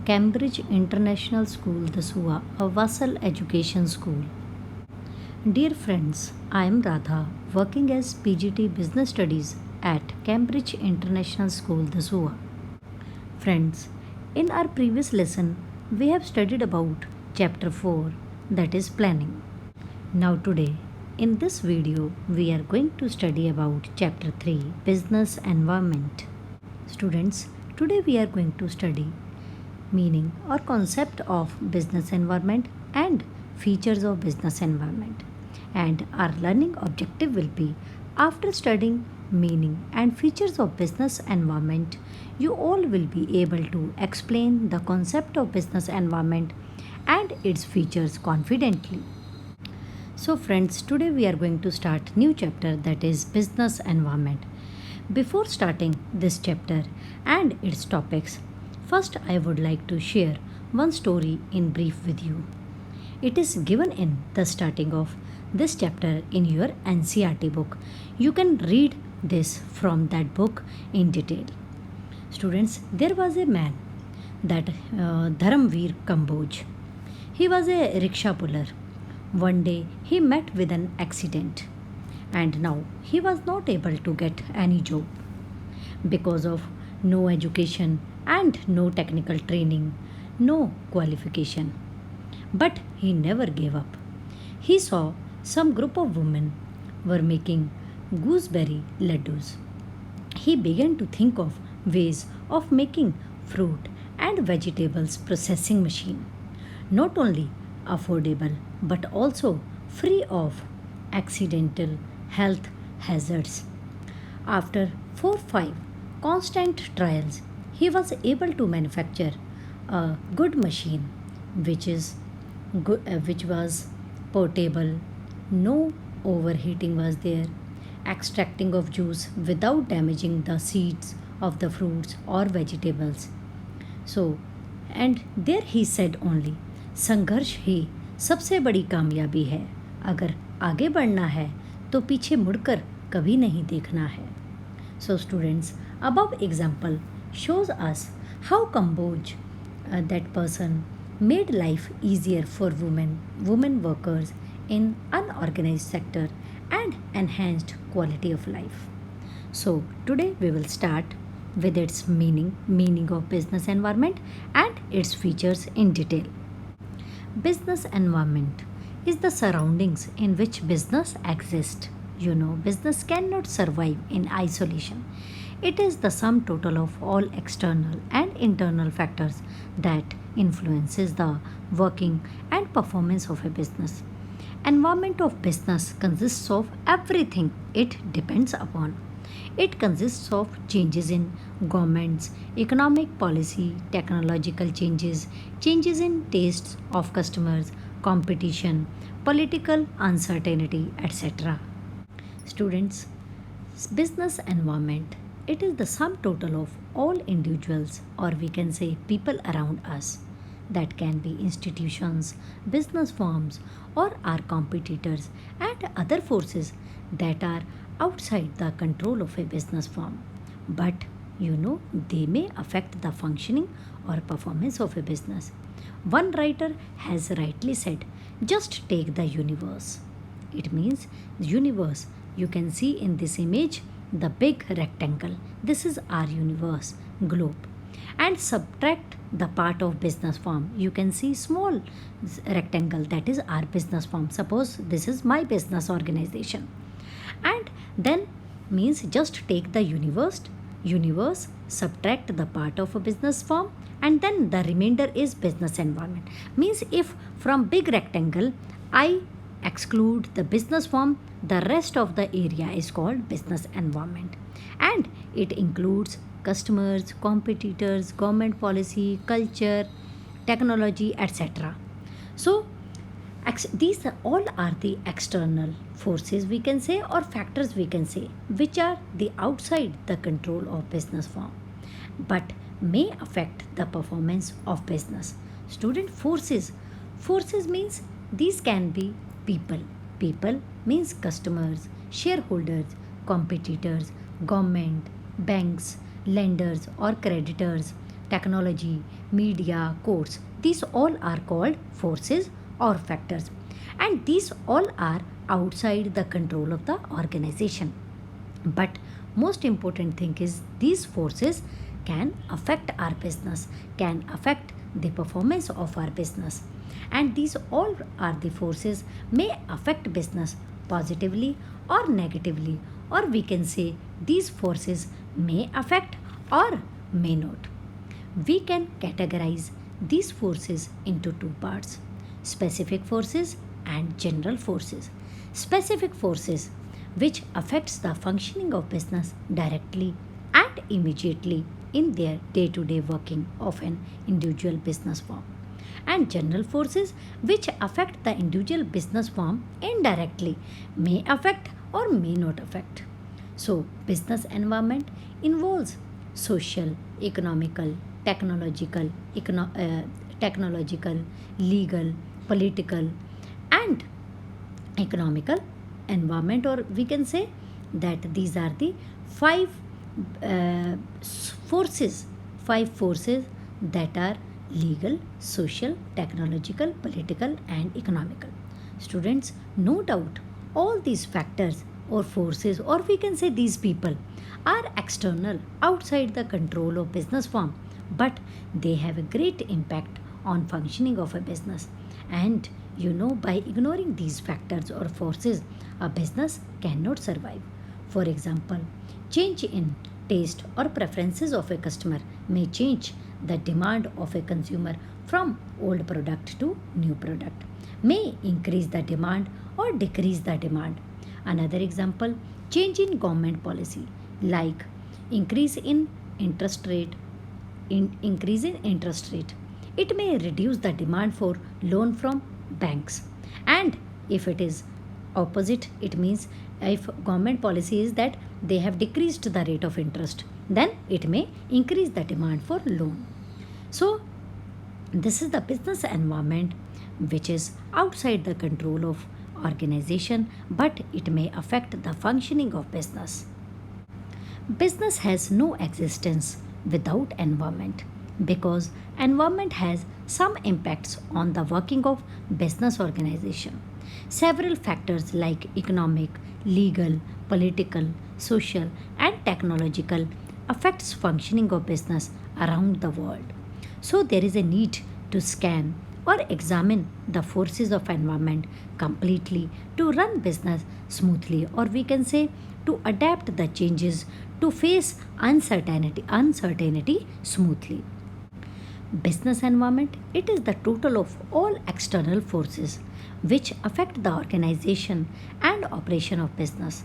Cambridge International School, the SUA, a Vassal education school. Dear friends, I am Radha, working as PGT Business Studies at Cambridge International School, the SUA. Friends, in our previous lesson, we have studied about chapter 4, that is planning. Now today, in this video, we are going to study about chapter 3, business environment. Students, today we are going to study meaning or concept of business environment and features of business environment. And our learning objective will be, after studying meaning and features of business environment, you all will be able to explain the concept of business environment and its features confidently. So friends, today we are going to start new chapter, that is business environment. Before starting this chapter and its topics, first I would like to share one story in brief with you. It is given in the starting of this chapter in your NCERT book. You can read this from that book in detail. Students, there was a man, that Dharamveer Kamboj. He was a rickshaw puller. One day he met with an accident, and now he was not able to get any job because of no education and no technical training, no qualification. But he never gave up. He saw some group of women were making gooseberry laddus. He began to think of ways of making fruit and vegetables processing machine, not only affordable but also free of accidental health hazards. After 4-5 constant trials, he was able to manufacture a good machine which was portable, no overheating was there, extracting of juice without damaging the seeds of the fruits or vegetables. So, and there he said only, संघर्ष ही सबसे बड़ी कामयाबी है. अगर आगे बढ़ना है तो पीछे मुड़कर कभी नहीं देखना है. So students, above example shows us how Kamboj, that person, made life easier for women workers in unorganized sector and enhanced quality of life. So today we will start with its meaning of business environment and its features in detail. Business environment is the surroundings in which business exists. You know, business cannot survive in isolation. It is the sum total of all external and internal factors that influences the working and performance of a business. Environment of business consists of everything it depends upon. It consists of changes in governments, economic policy, technological changes, changes in tastes of customers, competition, political uncertainty, etc. Students, business environment, it is the sum total of all individuals, or we can say people around us. That can be institutions, business firms, or our competitors and other forces that are outside the control of a business firm. But you know, they may affect the functioning or performance of a business. One writer has rightly said, just take the universe. It means the universe. You can see in this image the big rectangle. This is our universe, globe. And subtract the part of business firm. You can see small rectangle, that is our business firm. Suppose this is my business organization. And then means just take the universe, subtract the part of a business firm, and then the remainder is business environment. Means if from big rectangle I exclude the business firm, the rest of the area is called business environment, and it includes customers, competitors, government policy, culture, technology, etc. So these all are the external forces, we can say, or factors, we can say, which are the outside the control of business firm but may affect the performance of business. Student, forces means these can be people means customers, shareholders, competitors, government, banks, lenders or creditors, technology, media, courts. These all are called forces or factors, and these all are outside the control of the organization. But most important thing is these forces can affect our business, can affect the performance of our business, and these all are the forces may affect business positively or negatively, or we can say these forces may affect or may not. We can categorize these forces into two parts: specific forces and general forces. Specific forces, which affects the functioning of business directly and immediately in their day-to-day working of an individual business firm, and general forces which affect the individual business firm indirectly, may affect or may not affect. So, business environment involves social, economical, technological, technological, legal, political, and economical environment, or we can say that these are the five forces, five forces that are legal, social, technological, political, and economical. Students, no doubt all these factors or forces, or we can say these people, are external, outside the control of business firm, but they have a great impact on functioning of a business. And by ignoring these factors or forces, a business cannot survive. For example, change in taste or preferences of a customer may change the demand of a consumer from old product to new product, may increase the demand or decrease the demand. Another example, change in government policy, like increase in interest rate, increase in interest rate. It may reduce the demand for loan from banks. And if it is opposite, it means if government policy is that they have decreased the rate of interest, then it may increase the demand for loan. So this is the business environment which is outside the control of organization, but it may affect the functioning of business. Business has no existence without environment, because environment has some impacts on the working of business organization. Several factors like economic, legal, political, social, and technological affects functioning of business around the world. So there is a need to scan or examine the forces of environment completely to run business smoothly, or we can say to adapt the changes to face uncertainty smoothly. Business environment, it is the total of all external forces which affect the organization and operation of business.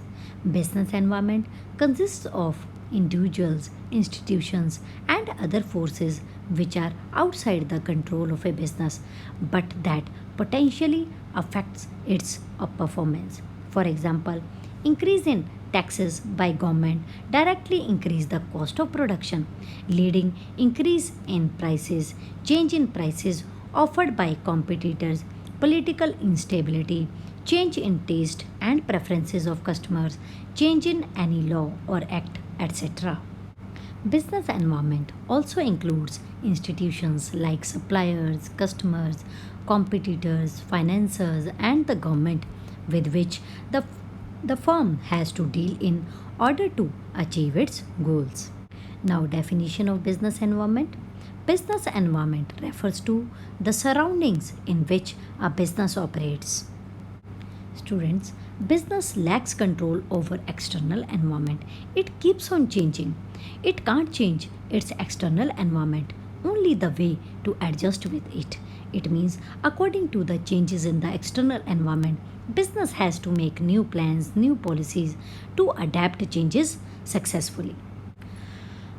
Business environment consists of individuals, institutions, and other forces which are outside the control of a business, but that potentially affects its performance. For example, increase in taxes by government directly increase the cost of production, leading increase in prices, change in prices offered by competitors, political instability, change in taste and preferences of customers, change in any law or act, etc. Business environment also includes institutions like suppliers, customers, competitors, financiers, and the government with which the firm has to deal in order to achieve its goals. Now, definition of business environment. Business environment refers to the surroundings in which a business operates. Students, business lacks control over external environment. It keeps on changing. It can't change its external environment, only the way to adjust with it. It means according to the changes in the external environment, business has to make new plans, new policies to adapt changes successfully.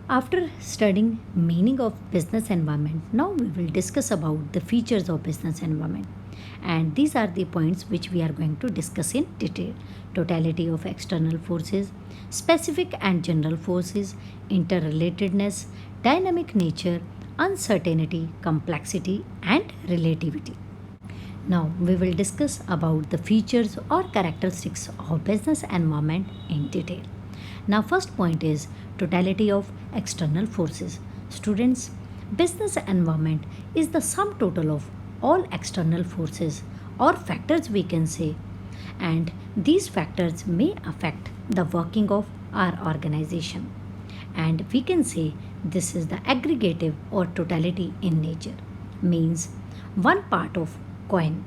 After studying meaning of business environment, now we will discuss about the features of business environment. And these are the points which we are going to discuss in detail. Totality of external forces, specific and general forces, interrelatedness, dynamic nature, uncertainty, complexity, and relativity. Now we will discuss about the features or characteristics of business environment in detail. Now first point is totality of external forces. Students, Business environment is the sum total of all external forces or factors, we can say, and these factors may affect the working of our organization. And we can say this is the aggregative or totality in nature, means one part of coin.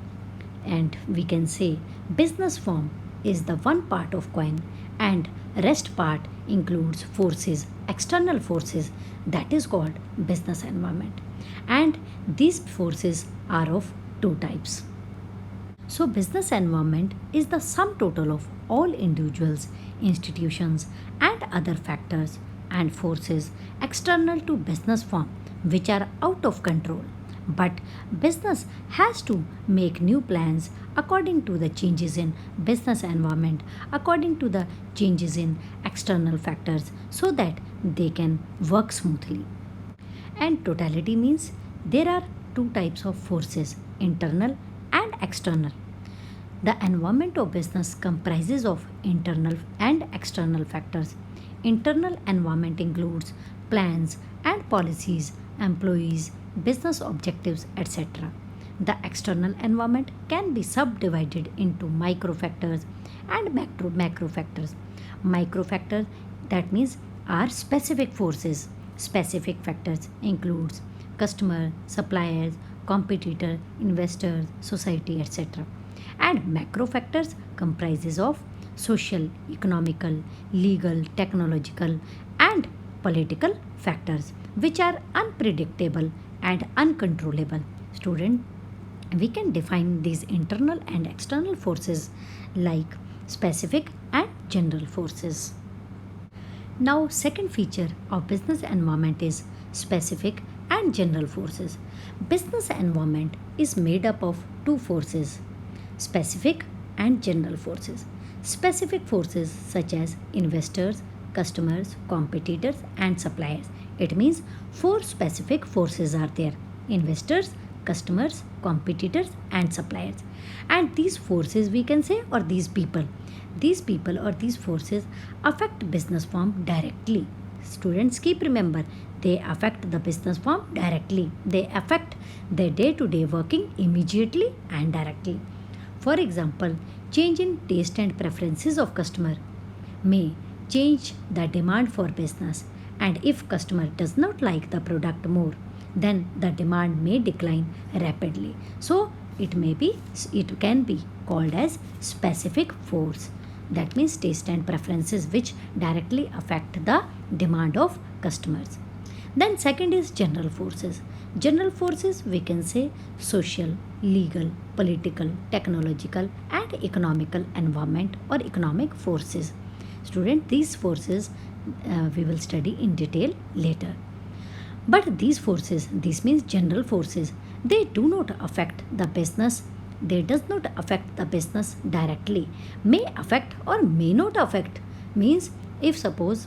And we can say business firm is the one part of coin, and rest part includes forces, external forces, that is called business environment. And these forces are of two types. So, business environment is the sum total of all individuals, institutions, and other factors and forces external to business firm which are out of control. But business has to make new plans according to the changes in business environment, according to the changes in external factors, so that they can work smoothly. And totality means there are two types of forces, internal and external. The environment of business comprises of internal and external factors. Internal environment includes plans and policies, employees, business objectives, etc. The external environment can be subdivided into micro factors and macro factors. Micro factors, that means, are specific forces. Specific factors includes customer, suppliers, competitor, investors, society, etc. And macro factors comprises of social, economical, legal, technological, and political factors which are unpredictable and uncontrollable. Student, we can define these internal and external forces like specific and general forces. Now, second feature of business environment is specific and general forces. Business environment is made up of two forces, specific and general forces. Specific forces such as investors, customers, competitors, and suppliers. It means four specific forces are there: investors, customers, competitors, and suppliers. And these forces, we can say, or these people or these forces affect business firm directly. Students, keep remember, they affect the business firm directly. They affect their day-to-day working immediately and directly. For example, change in taste and preferences of customer may change the demand for business, and if customer does not like the product more, then the demand may decline rapidly. So it can be called as specific force. That means taste and preferences which directly affect the demand of customers. Then second is general forces. General forces, we can say, social, legal, political, technological, and economical environment or economic forces. Student, these forces we will study in detail later. But these forces, this means general forces, they do not affect the business. They does not affect the business directly. May affect or may not affect. Means, if suppose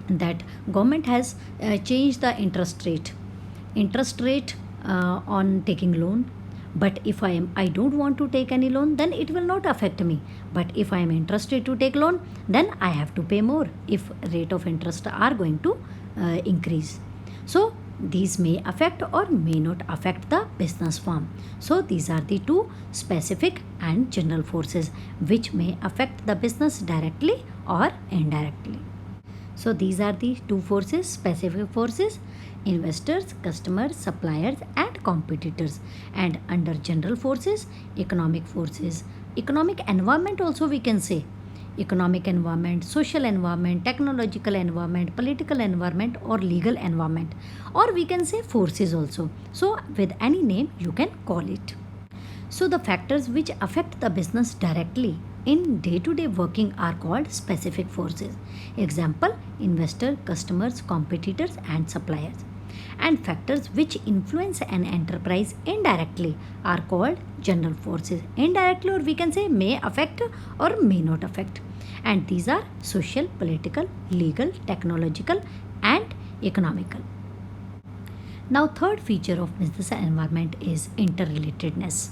that government has changed the interest rate on taking loan, but if I don't want to take any loan, then it will not affect me. But if I am interested to take loan, then I have to pay more if rate of interest are going to increase. So these may affect or may not affect the business firm. So these are the two specific and general forces which may affect the business directly or indirectly. So these are the two forces, specific forces: investors, customers, suppliers, and competitors. And under general forces, economic forces, economic environment also we can say. Economic environment, social environment, technological environment, political environment, or legal environment, or we can say forces also. So with any name you can call it. So the factors which affect the business directly in day-to-day working are called specific forces. Example: investor, customers, competitors, and suppliers. And factors which influence an enterprise indirectly are called general forces. Indirectly, or we can say, may affect or may not affect. And these are social, political, legal, technological, and economical. Now, third feature of business environment is interrelatedness.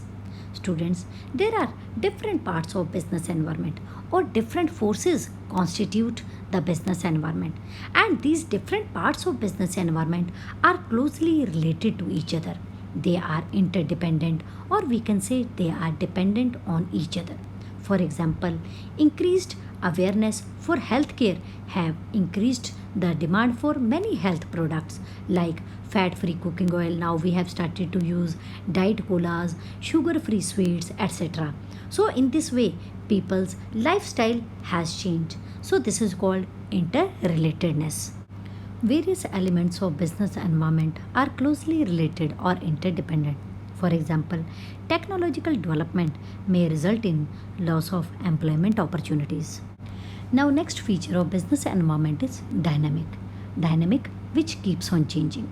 Students, there are different parts of business environment or different forces constitute the business environment. And these different parts of business environment are closely related to each other. They are interdependent, or we can say they are dependent on each other. For example, increased awareness for healthcare have increased the demand for many health products like fat-free cooking oil. Now we have started to use diet colas, sugar-free sweets, etc. So in this way, people's lifestyle has changed. So this is called interrelatedness. Various elements of business environment are closely related or interdependent. For example, technological development may result in loss of employment opportunities. Now, next feature of business environment is dynamic. Dynamic, which keeps on changing.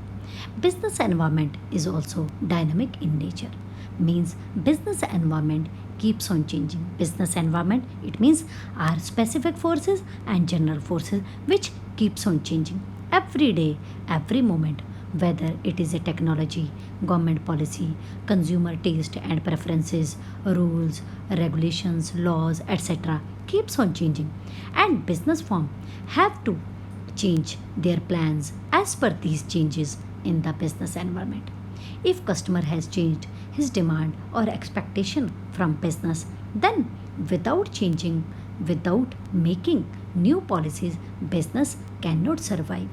Business environment is also dynamic in nature. Means business environment keeps on changing. Business environment, it means are specific forces and general forces which keeps on changing every day, every moment, whether it is a technology, government policy, consumer taste and preferences, rules, regulations, laws, etc. keeps on changing. And business firm have to change their plans as per these changes in the business environment. If customer has changed his demand or expectation from business, then without changing, without making new policies, business cannot survive.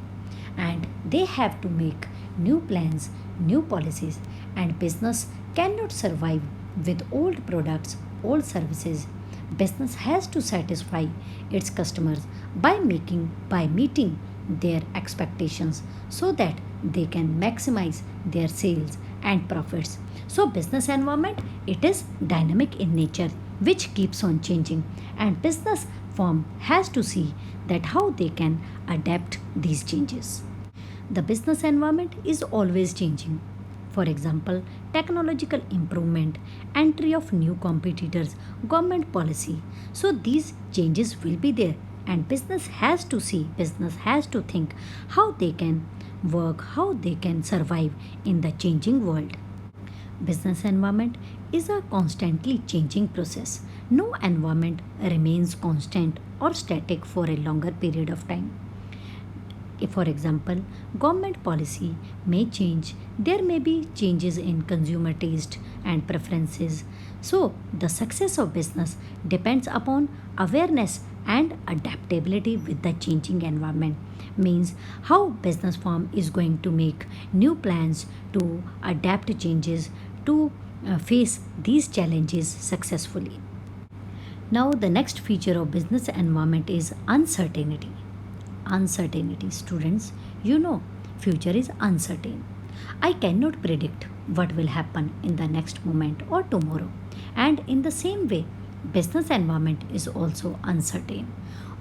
And they have to make new plans, new policies, and business cannot survive with old products, old services. Business has to satisfy its customers by meeting their expectations so that they can maximize their sales and profits. So business environment, it is dynamic in nature which keeps on changing, and business firm has to see that how they can adapt these changes. The business environment is always changing. For example, technological improvement, entry of new competitors, government policy. So these changes will be there, and business has to see, business has to think how they can work, how they can survive in the changing world. Business environment is a constantly changing process. No environment remains constant or static for a longer period of time. If, for example, government policy may change, there may be changes in consumer taste and preferences. So, the success of business depends upon awareness and adaptability with the changing environment. Means how business firm is going to make new plans to adapt changes to face these challenges successfully. Now, the next feature of business environment is uncertainty. Uncertainty, students, you know, future is uncertain. I cannot predict what will happen in the next moment or tomorrow. And in the same way, business environment is also uncertain,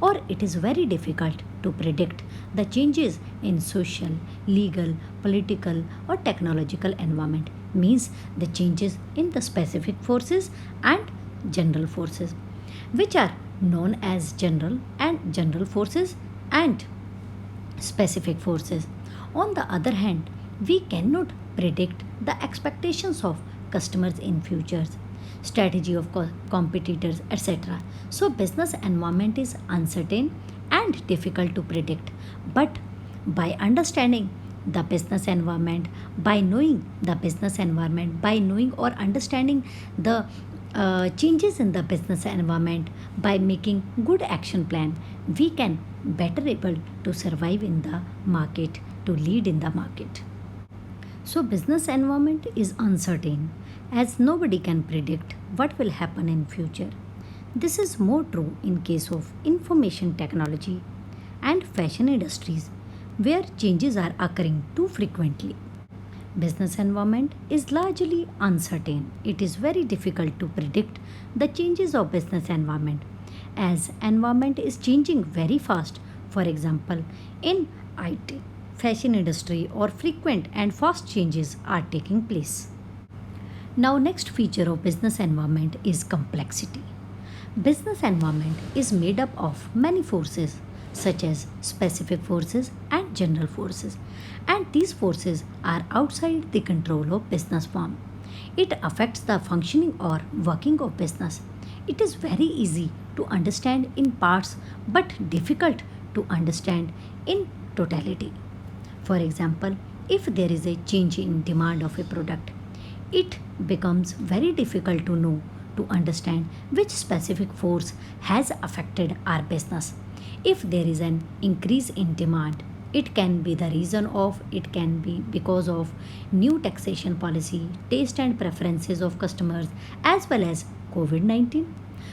or it is very difficult to predict the changes in social, legal, political, or technological environment. Means the changes in the specific forces and general forces, which are known as general and general forces and specific forces. On the other hand, we cannot predict the expectations of customers in futures, strategy of competitors, etc. So business environment is uncertain and difficult to predict. But by understanding the business environment, by knowing the business environment, by knowing or understanding the changes in the business environment, by making good action plan, we can better able to survive in the market, to lead in the market. So business environment is uncertain as nobody can predict what will happen in future. This is more true in case of information technology and fashion industries where changes are occurring too frequently. Business environment is largely uncertain. It is very difficult to predict the changes of business environment as environment is changing very fast. For example, in IT, fashion industry or frequent and fast changes are taking place. Now next feature of business environment is complexity. Business environment is made up of many forces such as specific forces and general forces, and these forces are outside the control of business firm. It affects the functioning or working of business. It is very easy to understand in parts but difficult to understand in totality. For example, if there is a change in demand of a product, it becomes very difficult to know to understand which specific force has affected our business. If there is an increase in demand, it can be the reason of it can be because of new taxation policy, taste and preferences of customers, as well as COVID-19.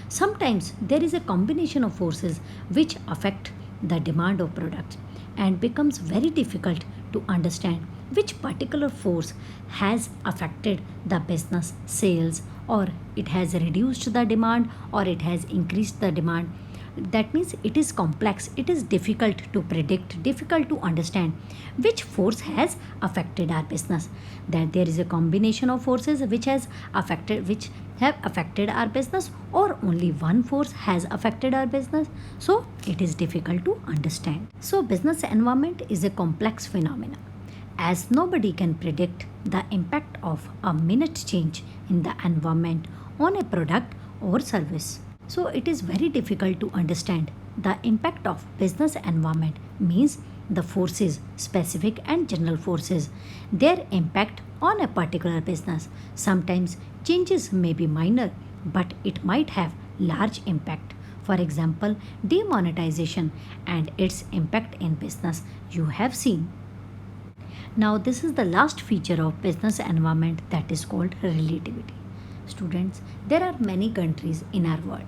Sometimes there is a combination of forces which affect the demand of products and becomes very difficult to understand which particular force has affected the business sales, or it has reduced the demand, or it has increased the demand. That means it is complex, it is difficult to predict, difficult to understand which force has affected our business. That there is a combination of forces which have affected our business, or only one force has affected our business. So it is difficult to understand. So business environment is a complex phenomenon, as nobody can predict the impact of a minute change in the environment on a product or service. So it is very difficult to understand the impact of business environment, means the forces, specific and general forces, their impact on a particular business. Sometimes changes may be minor, but it might have large impact. For example, demonetization and its impact in business you have seen. Now, this is the last feature of business environment, that is called relativity. Students, there are many countries in our world.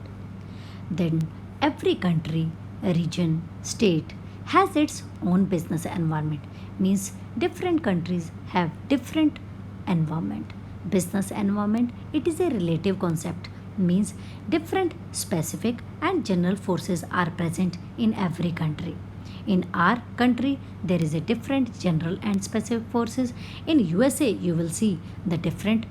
Then every country, region, state has its own business environment. Means different countries have different environment. Business environment, it is a relative concept, means different specific and general forces are present in every country. In our country, there is a different general and specific forces. In USA, you will see the different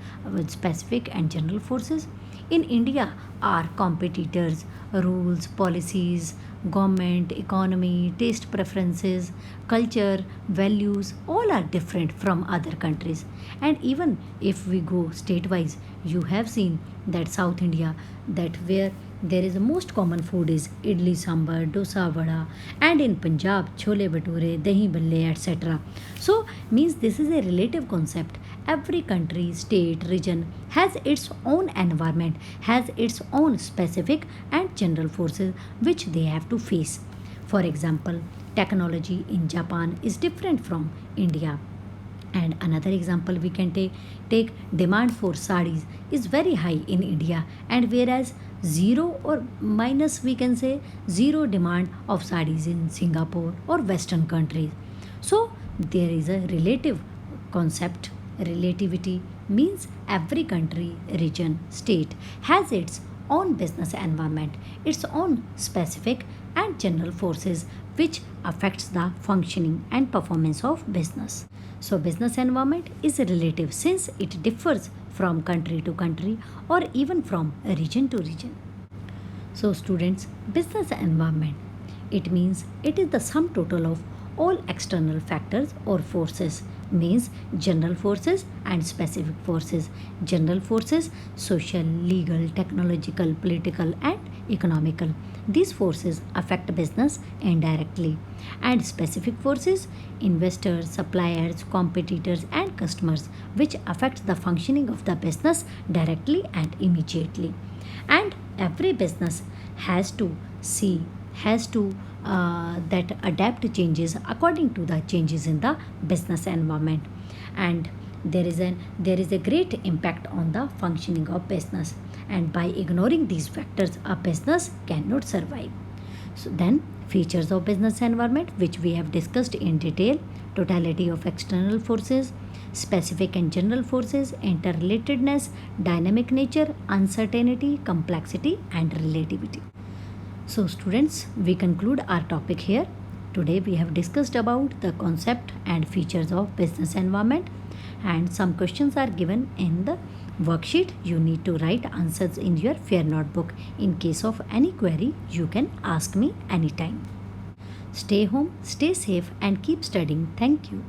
specific and general forces. In India, our competitors, rules, policies, government, economy, taste preferences, culture, values, all are different from other countries. And even if we go state-wise, you have seen that South India, that where there is the most common food is idli sambar, dosa vada, and in Punjab chole bhature, dahi bhalle, etc. So means this is a relative concept. Every country, state, region has its own environment, has its own specific and general forces which they have to face. For example, technology in Japan is different from India. And another example we can take demand for sarees is very high in India, and whereas zero or minus, we can say zero demand of sarees in Singapore or Western countries. So there is a relative concept. Relativity means every country, region, state has its own business environment, its own specific and general forces which affects the functioning and performance of business. So business environment is relative since it differs from country to country or even from region to region. So students, business environment, it means it is the sum total of all external factors or forces, means general forces and specific forces. General forces, social, legal, technological, political and economical. These forces affect business indirectly. And specific forces, investors, suppliers, competitors and customers, which affect the functioning of the business directly and immediately. And every business has to see, has to that adapt changes according to the changes in the business environment. And there is a great impact on the functioning of business, and by ignoring these factors a business cannot survive. So then, features of business environment which we have discussed in detail: totality of external forces, specific and general forces, interrelatedness, dynamic nature, uncertainty, complexity and relativity. So students, we conclude our topic here. Today we have discussed about the concept and features of business environment, and some questions are given in the worksheet. You need to write answers in your fair notebook. In case of any query, you can ask me anytime. Stay home, stay safe and keep studying. Thank you.